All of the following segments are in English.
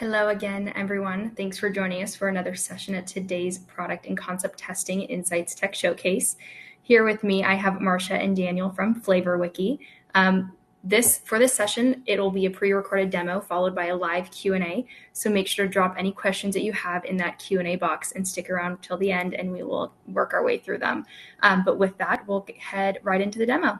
Hello again, everyone. Thanks for joining us for another session at today's Product and Concept Testing Insights Tech Showcase. Here with me, I have Marcia and Daniel from FlavorWiki. For this session, it'll be a pre-recorded demo followed by a live Q&A. So make sure to drop any questions that you have in that Q&A box and stick around till the end, and we will work our way through them. But with that, we'll head right into the demo.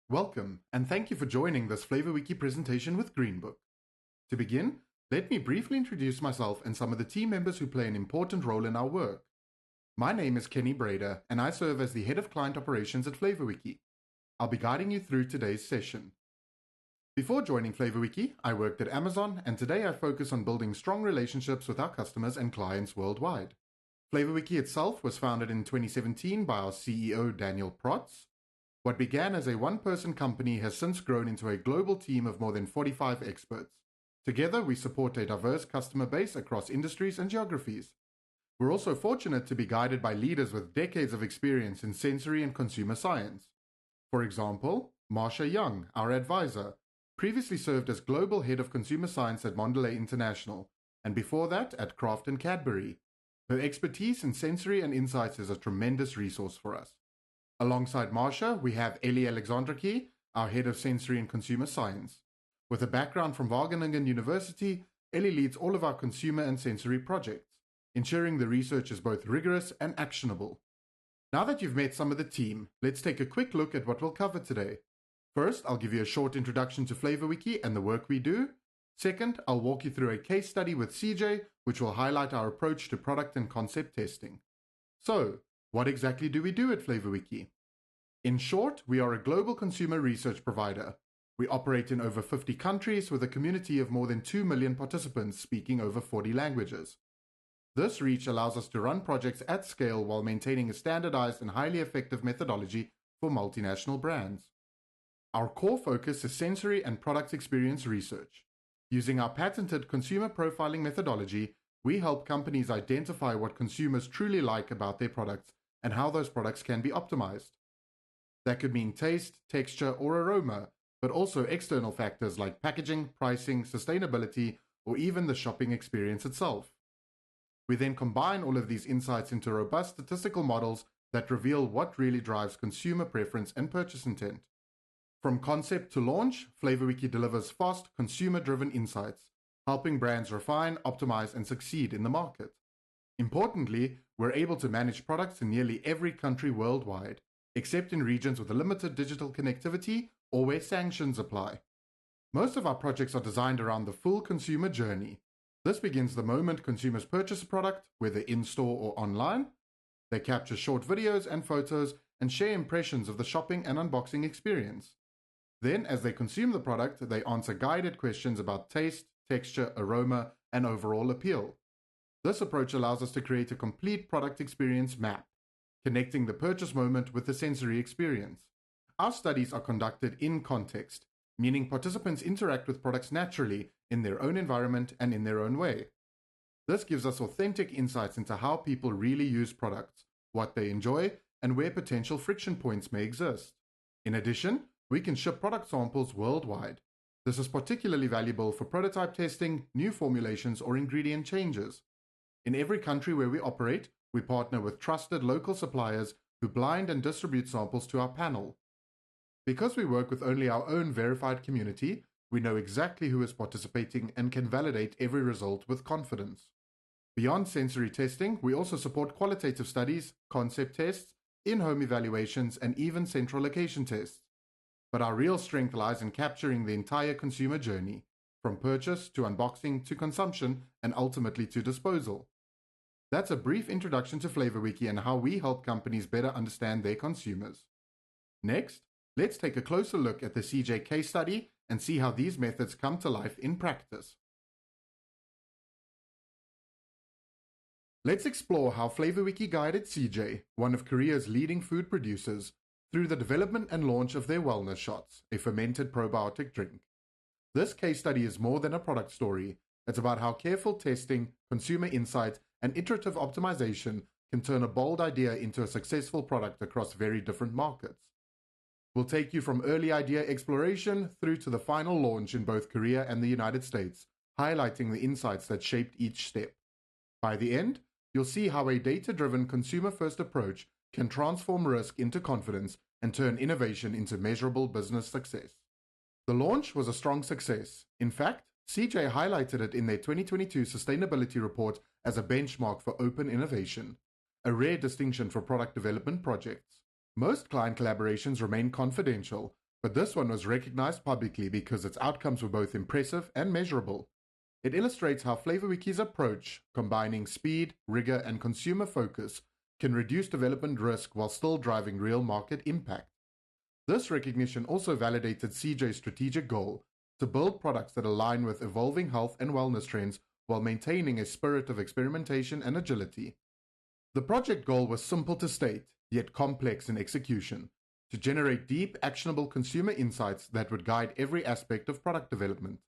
Welcome, and thank you for joining this FlavorWiki presentation with Greenbook. To begin, let me briefly introduce myself and some of the team members who play an important role in our work. My name is Kenny Brader, and I serve as the Head of Client Operations at FlavorWiki. I'll be guiding you through today's session. Before joining FlavorWiki, I worked at Amazon, and today I focus on building strong relationships with our customers and clients worldwide. FlavorWiki itself was founded in 2017 by our CEO Daniel Protz. What began as a one-person company has since grown into a global team of more than 45 experts. Together, we support a diverse customer base across industries and geographies. We're also fortunate to be guided by leaders with decades of experience in sensory and consumer science. For example, Marcia Young, our advisor, previously served as Global Head of Consumer Science at Mondelez International, and before that at Kraft and Cadbury. Her expertise in sensory and insights is a tremendous resource for us. Alongside Marcia, we have Ellie Alexandraki, our Head of Sensory and Consumer Science. With a background from Wageningen University, Ellie leads all of our consumer and sensory projects, ensuring the research is both rigorous and actionable. Now that you've met some of the team, let's take a quick look at what we'll cover today. First, I'll give you a short introduction to FlavorWiki and the work we do. Second, I'll walk you through a case study with CJ, which will highlight our approach to product and concept testing. So, what exactly do we do at FlavorWiki? In short, we are a global consumer research provider. We operate in over 50 countries with a community of more than 2 million participants speaking over 40 languages. This reach allows us to run projects at scale while maintaining a standardized and highly effective methodology for multinational brands. Our core focus is sensory and product experience research. Using our patented consumer profiling methodology, we help companies identify what consumers truly like about their products and how those products can be optimized. That could mean taste, texture, or aroma, but also external factors like packaging, pricing, sustainability, or even the shopping experience itself. We then combine all of these insights into robust statistical models that reveal what really drives consumer preference and purchase intent. From concept to launch, FlavorWiki delivers fast, consumer-driven insights, helping brands refine, optimize, and succeed in the market. Importantly, we're able to manage products in nearly every country worldwide, except in regions with a limited digital connectivity or where sanctions apply. Most of our projects are designed around the full consumer journey. This begins the moment consumers purchase a product, whether in-store or online. They capture short videos and photos and share impressions of the shopping and unboxing experience. Then, as they consume the product, they answer guided questions about taste, texture, aroma, and overall appeal. This approach allows us to create a complete product experience map, connecting the purchase moment with the sensory experience. Our studies are conducted in context, meaning participants interact with products naturally in their own environment and in their own way. This gives us authentic insights into how people really use products, what they enjoy, and where potential friction points may exist. In addition, we can ship product samples worldwide. This is particularly valuable for prototype testing, new formulations, or ingredient changes. In every country where we operate, we partner with trusted local suppliers who blind and distribute samples to our panel. Because we work with only our own verified community, we know exactly who is participating and can validate every result with confidence. Beyond sensory testing, we also support qualitative studies, concept tests, in-home evaluations, and even central location tests. But our real strength lies in capturing the entire consumer journey, from purchase to unboxing to consumption and ultimately to disposal. That's a brief introduction to FlavorWiki and how we help companies better understand their consumers. Next, let's take a closer look at the CJ case study and see how these methods come to life in practice. Let's explore how FlavorWiki guided CJ, one of Korea's leading food producers, through the development and launch of their wellness shots, a fermented probiotic drink. This case study is more than a product story. It's about how careful testing, consumer insight, and iterative optimization can turn a bold idea into a successful product across very different markets. We'll take you from early idea exploration through to the final launch in both Korea and the United States, highlighting the insights that shaped each step. By the end, you'll see how a data-driven consumer-first approach can transform risk into confidence and turn innovation into measurable business success. The launch was a strong success. In fact, CJ highlighted it in their 2022 sustainability report as a benchmark for open innovation, a rare distinction for product development projects. Most client collaborations remain confidential, but this one was recognized publicly because its outcomes were both impressive and measurable. It illustrates how FlavorWiki's approach, combining speed, rigor, and consumer focus, can reduce development risk while still driving real market impact. This recognition also validated CJ's strategic goal to build products that align with evolving health and wellness trends while maintaining a spirit of experimentation and agility. The project goal was simple to state, yet complex in execution, to generate deep, actionable consumer insights that would guide every aspect of product development.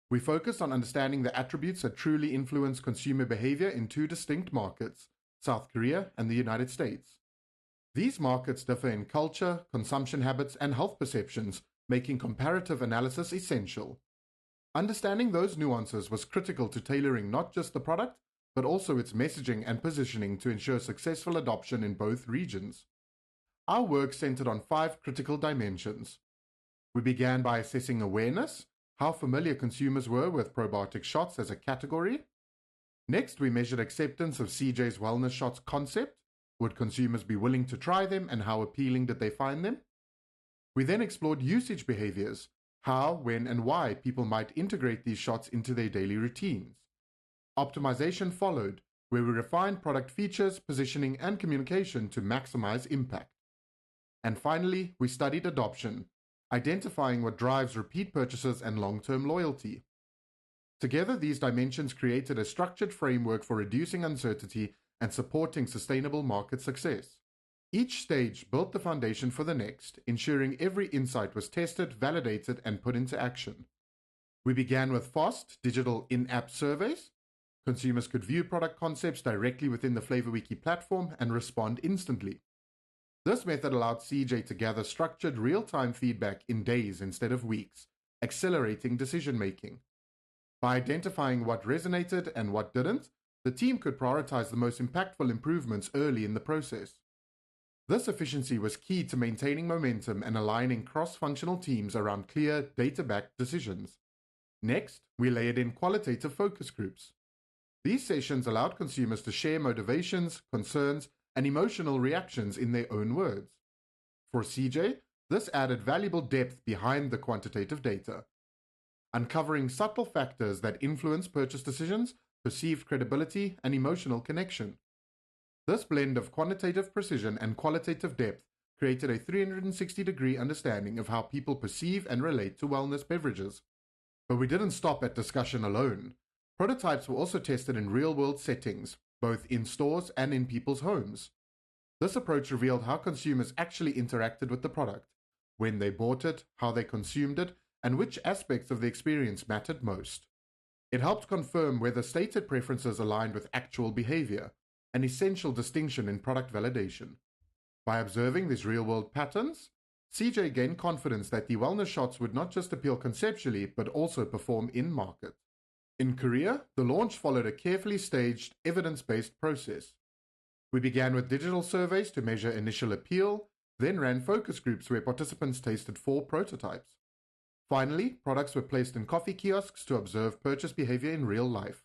We focused on understanding the attributes that truly influence consumer behavior in two distinct markets, South Korea and the United States. These markets differ in culture, consumption habits, and health perceptions, making comparative analysis essential. Understanding those nuances was critical to tailoring not just the product, but also its messaging and positioning to ensure successful adoption in both regions. Our work centered on 5 critical dimensions. We began by assessing awareness, how familiar consumers were with probiotic shots as a category. Next, we measured acceptance of CJ's wellness shots concept. Would consumers be willing to try them, and how appealing did they find them? We then explored usage behaviors, how, when, and why people might integrate these shots into their daily routines. Optimization followed, where we refined product features, positioning, and communication to maximize impact. And finally, we studied adoption, identifying what drives repeat purchases and long-term loyalty. Together, these dimensions created a structured framework for reducing uncertainty and supporting sustainable market success. Each stage built the foundation for the next, ensuring every insight was tested, validated, and put into action. We began with fast, digital in-app surveys. Consumers could view product concepts directly within the FlavorWiki platform and respond instantly. This method allowed CJ to gather structured, real-time feedback in days instead of weeks, accelerating decision-making. By identifying what resonated and what didn't, the team could prioritize the most impactful improvements early in the process. This efficiency was key to maintaining momentum and aligning cross-functional teams around clear, data-backed decisions. Next, we layered in qualitative focus groups. These sessions allowed consumers to share motivations, concerns, and emotional reactions in their own words. For CJ, this added valuable depth behind the quantitative data, uncovering subtle factors that influence purchase decisions, perceived credibility, and emotional connection. This blend of quantitative precision and qualitative depth created a 360-degree understanding of how people perceive and relate to wellness beverages. But we didn't stop at discussion alone. Prototypes were also tested in real-world settings, both in stores and in people's homes. This approach revealed how consumers actually interacted with the product, when they bought it, how they consumed it, and which aspects of the experience mattered most. It helped confirm whether stated preferences aligned with actual behavior, an essential distinction in product validation. By observing these real-world patterns, CJ gained confidence that the wellness shots would not just appeal conceptually, but also perform in-market. In Korea, the launch followed a carefully staged, evidence-based process. We began with digital surveys to measure initial appeal, then ran focus groups where participants tasted 4 prototypes. Finally, products were placed in coffee kiosks to observe purchase behavior in real life.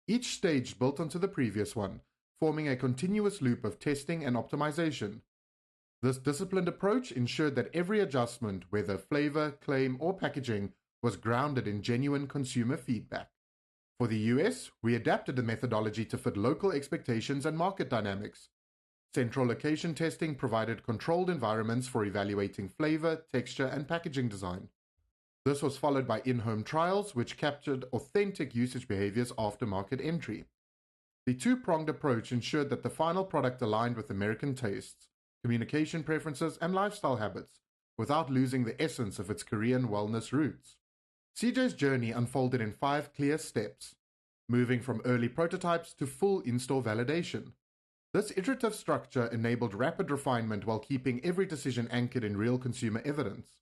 Each stage built onto the previous one, forming a continuous loop of testing and optimization. This disciplined approach ensured that every adjustment, whether flavor, claim, or packaging, was grounded in genuine consumer feedback. For the US, we adapted the methodology to fit local expectations and market dynamics. Central location testing provided controlled environments for evaluating flavor, texture, and packaging design. This was followed by in-home trials, which captured authentic usage behaviors after market entry. The two-pronged approach ensured that the final product aligned with American tastes, communication preferences, and lifestyle habits, without losing the essence of its Korean wellness roots. CJ's journey unfolded in 5 clear steps, moving from early prototypes to full in-store validation. This iterative structure enabled rapid refinement while keeping every decision anchored in real consumer evidence.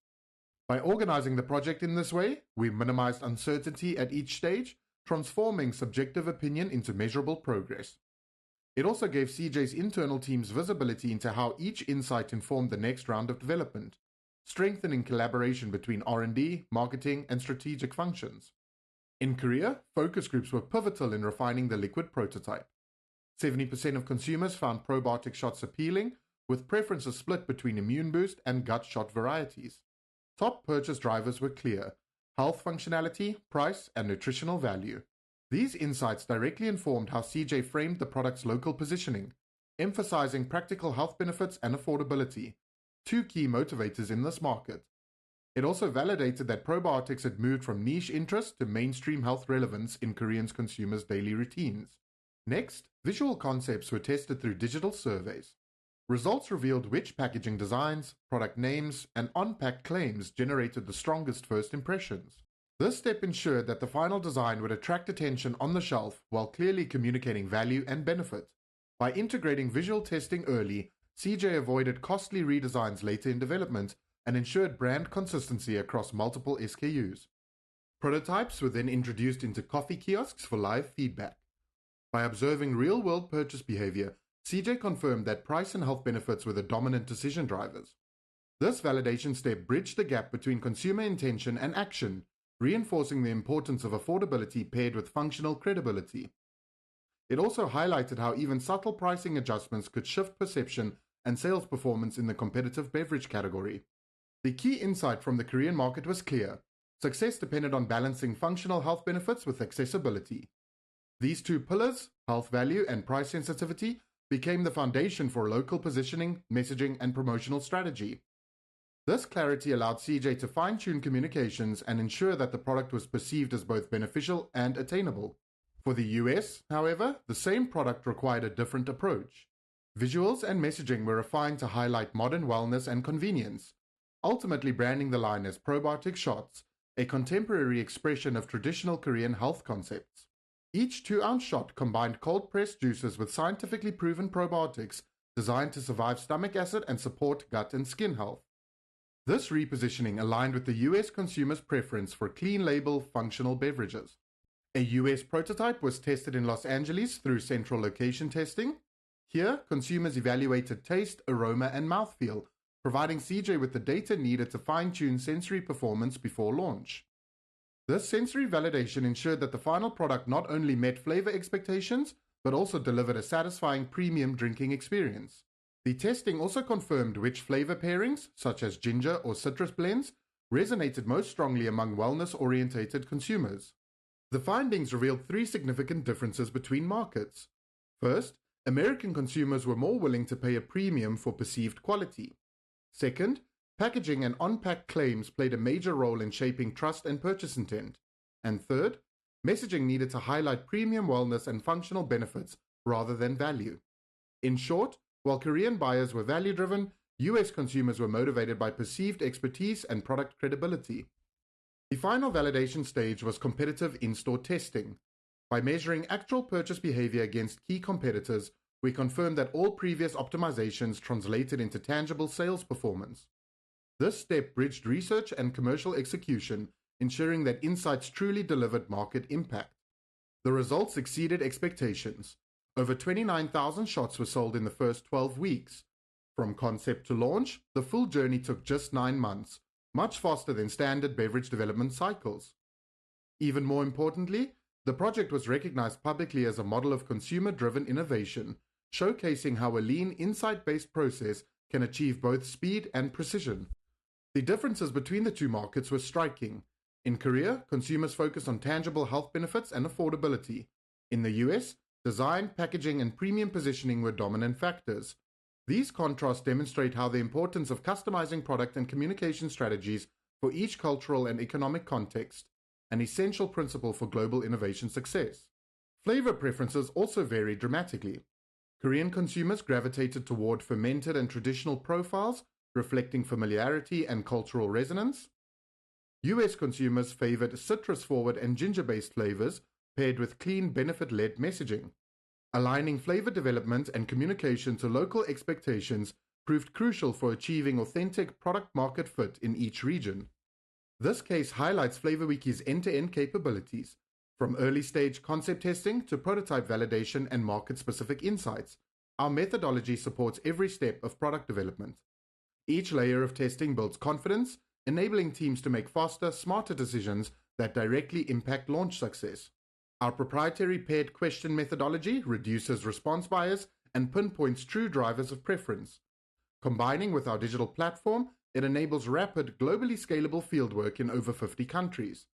By organizing the project in this way, we minimized uncertainty at each stage, transforming subjective opinion into measurable progress. It also gave CJ's internal teams visibility into how each insight informed the next round of development, strengthening collaboration between R&D, marketing, and strategic functions. In Korea, focus groups were pivotal in refining the liquid prototype. 70% of consumers found probiotic shots appealing, with preferences split between immune boost and gut shot varieties. Top purchase drivers were clear: health functionality, price, and nutritional value. These insights directly informed how CJ framed the product's local positioning, emphasizing practical health benefits and affordability, two key motivators in this market. It also validated that probiotics had moved from niche interest to mainstream health relevance in Korean consumers' daily routines. Next, visual concepts were tested through digital surveys. Results revealed which packaging designs, product names, and on-pack claims generated the strongest first impressions. This step ensured that the final design would attract attention on the shelf while clearly communicating value and benefit. By integrating visual testing early, CJ avoided costly redesigns later in development and ensured brand consistency across multiple SKUs. Prototypes were then introduced into coffee kiosks for live feedback. By observing real-world purchase behavior, CJ confirmed that price and health benefits were the dominant decision drivers. This validation step bridged the gap between consumer intention and action, reinforcing the importance of affordability paired with functional credibility. It also highlighted how even subtle pricing adjustments could shift perception and sales performance in the competitive beverage category. The key insight from the Korean market was clear: success depended on balancing functional health benefits with accessibility. These two pillars, health value and price sensitivity, became the foundation for local positioning, messaging, and promotional strategy. This clarity allowed CJ to fine-tune communications and ensure that the product was perceived as both beneficial and attainable. For the US, however, the same product required a different approach. Visuals and messaging were refined to highlight modern wellness and convenience, ultimately branding the line as probiotic shots, a contemporary expression of traditional Korean health concepts. Each 2-ounce shot combined cold-pressed juices with scientifically proven probiotics designed to survive stomach acid and support gut and skin health. This repositioning aligned with the US consumers' preference for clean-label, functional beverages. A US prototype was tested in Los Angeles through central location testing. Here, consumers evaluated taste, aroma, and mouthfeel, providing CJ with the data needed to fine-tune sensory performance before launch. This sensory validation ensured that the final product not only met flavor expectations, but also delivered a satisfying premium drinking experience. The testing also confirmed which flavor pairings, such as ginger or citrus blends, resonated most strongly among wellness-orientated consumers. The findings revealed 3 significant differences between markets. First, American consumers were more willing to pay a premium for perceived quality. Second, packaging and on-pack claims played a major role in shaping trust and purchase intent. And third, messaging needed to highlight premium wellness and functional benefits rather than value. In short, while Korean buyers were value-driven, US consumers were motivated by perceived expertise and product credibility. The final validation stage was competitive in-store testing. By measuring actual purchase behavior against key competitors, we confirmed that all previous optimizations translated into tangible sales performance. This step bridged research and commercial execution, ensuring that insights truly delivered market impact. The results exceeded expectations. Over 29,000 shots were sold in the first 12 weeks. From concept to launch, the full journey took just 9 months, much faster than standard beverage development cycles. Even more importantly, the project was recognized publicly as a model of consumer-driven innovation, showcasing how a lean, insight-based process can achieve both speed and precision. The differences between the two markets were striking. In Korea, consumers focused on tangible health benefits and affordability. In the US, design, packaging, and premium positioning were dominant factors. These contrasts demonstrate how the importance of customizing product and communication strategies for each cultural and economic context, an essential principle for global innovation success. Flavor preferences also varied dramatically. Korean consumers gravitated toward fermented and traditional profiles, reflecting familiarity and cultural resonance. US consumers favored citrus-forward and ginger-based flavors, paired with clean, benefit-led messaging. Aligning flavor development and communication to local expectations proved crucial for achieving authentic product-market fit in each region. This case highlights FlavorWiki's end-to-end capabilities, from early-stage concept testing to prototype validation and market-specific insights. Our methodology supports every step of product development. Each layer of testing builds confidence, enabling teams to make faster, smarter decisions that directly impact launch success. Our proprietary paired question methodology reduces response bias and pinpoints true drivers of preference. Combining with our digital platform, it enables rapid, globally scalable fieldwork in over 50 countries.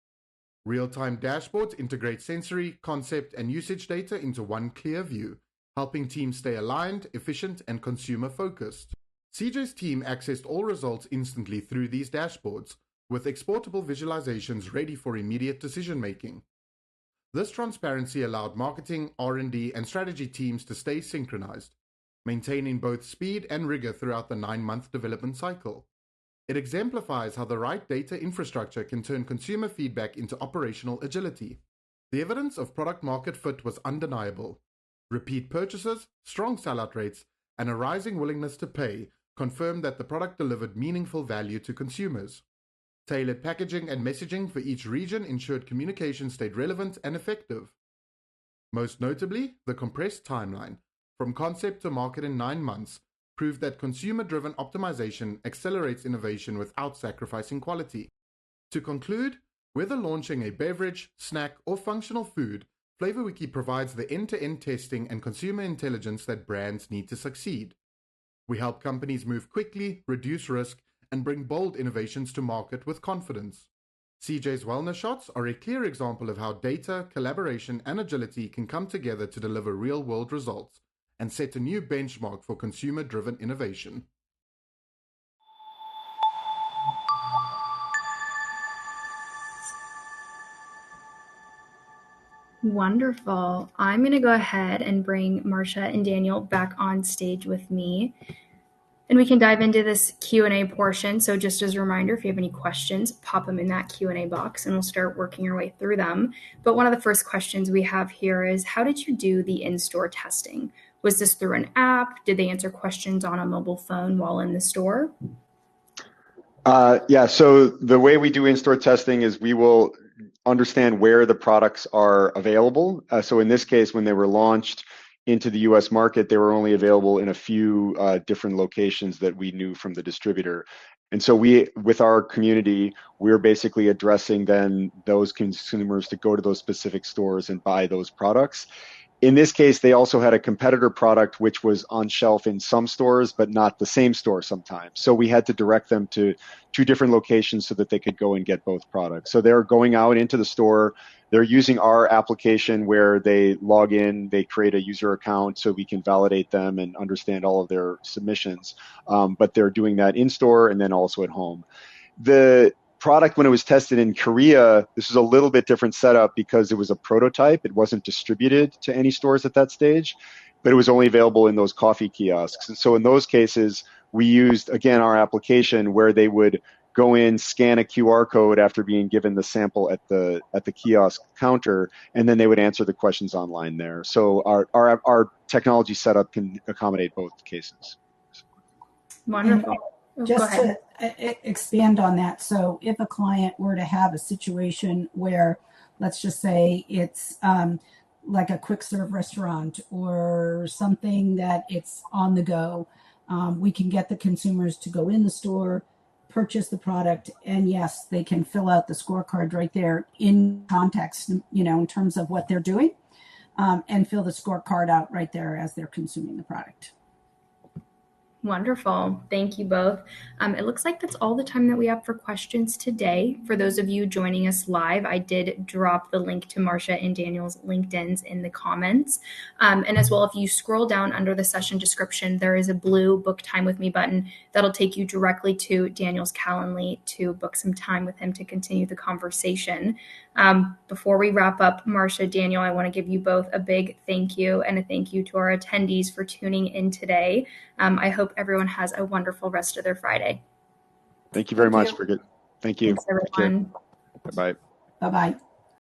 Real-time dashboards integrate sensory, concept, and usage data into one clear view, helping teams stay aligned, efficient, and consumer-focused. CJ's team accessed all results instantly through these dashboards, with exportable visualizations ready for immediate decision-making. This transparency allowed marketing, R&D, and strategy teams to stay synchronized, maintaining both speed and rigor throughout the 9-month development cycle. It exemplifies how the right data infrastructure can turn consumer feedback into operational agility. The evidence of product-market fit was undeniable. Repeat purchases, strong sellout rates, and a rising willingness to pay confirmed that the product delivered meaningful value to consumers. Tailored packaging and messaging for each region ensured communication stayed relevant and effective. Most notably, the compressed timeline, from concept to market in 9 months, proved that consumer-driven optimization accelerates innovation without sacrificing quality. To conclude, whether launching a beverage, snack, or functional food, FlavorWiki provides the end-to-end testing and consumer intelligence that brands need to succeed. We help companies move quickly, reduce risk, and bring bold innovations to market with confidence. CJ's Wellness Shots are a clear example of how data, collaboration, and agility can come together to deliver real-world results and set a new benchmark for consumer-driven innovation. Wonderful. I'm going to go ahead and bring Marcia and Daniel back on stage with me, and we can dive into this Q&A portion. So just as a reminder, if you have any questions, pop them in that Q&A box and we'll start working our way through them. But one of the first questions we have here is, how did you do the in-store testing? Was this through an app? Did they answer questions on a mobile phone while in the store? Yeah, so the way we do in-store testing is we will understand where the products are available. So in this case, when they were launched into the US market, they were only available in a few different locations that we knew from the distributor. And so we, with our community, we're basically addressing then those consumers to go to those specific stores and buy those products. In this case, they also had a competitor product which was on shelf in some stores, but not the same store sometimes. So we had to direct them to 2 different locations so that they could go and get both products. So they're going out into the store, they're using our application where they log in, they create a user account so we can validate them and understand all of their submissions. But they're doing that in store and then also at home. The product, when it was tested in Korea, this was a little bit different setup because it was a prototype. It wasn't distributed to any stores at that stage, but it was only available in those coffee kiosks. And so in those cases, we used, again, our application where they would go in, scan a QR code after being given the sample at the kiosk counter, and then they would answer the questions online there. So our technology setup can accommodate both cases. Wonderful. Just to expand on that, so if a client were to have a situation where, let's just say it's like a quick serve restaurant or something that it's on the go, we can get the consumers to go in the store, purchase the product, and yes, they can fill out the scorecard right there in context, in terms of what they're doing, and fill the scorecard out right there as they're consuming the product. Wonderful. Thank you both. It looks like that's all the time that we have for questions today. For those of you joining us live, I did drop the link to Marcia and Daniel's LinkedIns in the comments. And as well, if you scroll down under the session description, there is a blue book time with me button that'll take you directly to Daniel's Calendly to book some time with him to continue the conversation. Before we wrap up, Marcia, Daniel, I want to give you both a big thank you and a thank you to our attendees for tuning in today. I hope everyone has a wonderful rest of their Friday. Thank you very much, Brigitte. Thank you. Thanks, everyone. Bye-bye. Bye-bye.